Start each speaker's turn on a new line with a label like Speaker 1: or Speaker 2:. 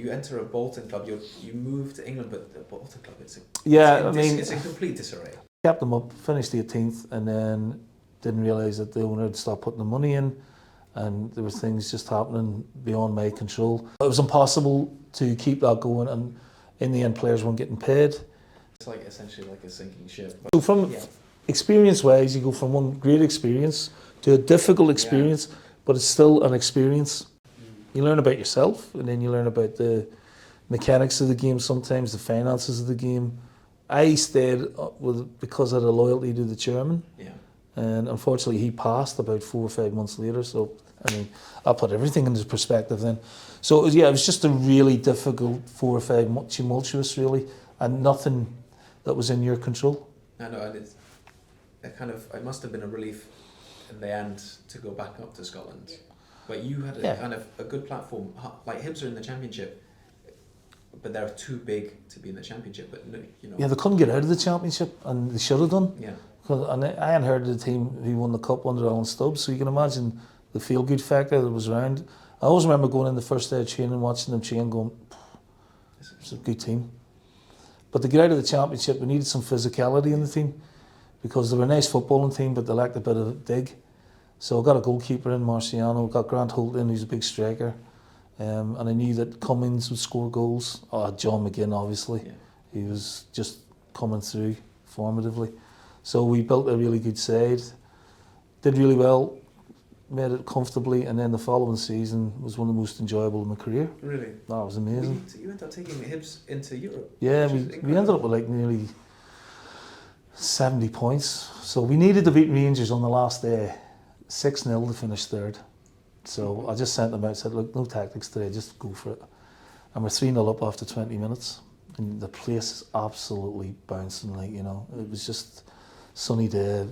Speaker 1: You enter a Bolton club, you move to England, but the Bolton club, it's in complete disarray.
Speaker 2: Kept them up, finished 18th, and then didn't realise that the owner had stopped putting the money in, and there were things just happening beyond my control. It was impossible to keep that going, and in the end players weren't getting paid.
Speaker 1: It's like essentially like a sinking ship.
Speaker 2: So from experience-wise, you go from one great experience to a difficult experience, but it's still an experience. You learn about yourself, and then you learn about the mechanics of the game, sometimes the finances of the game. I stayed because I had a loyalty to the chairman, and unfortunately he passed about 4 or 5 months later, so I mean, I'll put everything into perspective then. So it was just a really difficult 4 or 5 months, tumultuous really, and nothing that was in your control.
Speaker 1: I know, and it must have been a relief in the end to go back up to Scotland. But you had a good platform. Like Hibs are in the Championship, but they're too big to be in the Championship. But
Speaker 2: yeah, they couldn't get out of the Championship, and they should have done.
Speaker 1: Yeah.
Speaker 2: And I hadn't heard of the team who won the cup under Alan Stubbs, so you can imagine the feel-good factor that was around. I always remember going in the first day of training, watching them train, going, "It's a good team." But to get out of the Championship, we needed some physicality in the team, because they were a nice footballing team, but they lacked a bit of dig. So I got a goalkeeper in, Marciano, got Grant Holt in, who's a big striker, and I knew that Cummings would score goals. John McGinn, obviously, he was just coming through formatively. So we built a really good side, did really well, made it comfortably, and then the following season was one of the most enjoyable of my career.
Speaker 1: Really?
Speaker 2: That was amazing.
Speaker 1: You ended up taking the Hibs into Europe.
Speaker 2: Yeah, we ended up with like nearly 70 points. So we needed to beat Rangers on the last day, 6-0 to finish third. So I just sent them out and said, look, no tactics today, just go for it. And we're 3-0 up after 20 minutes. And the place is absolutely bouncing, it was just sunny day.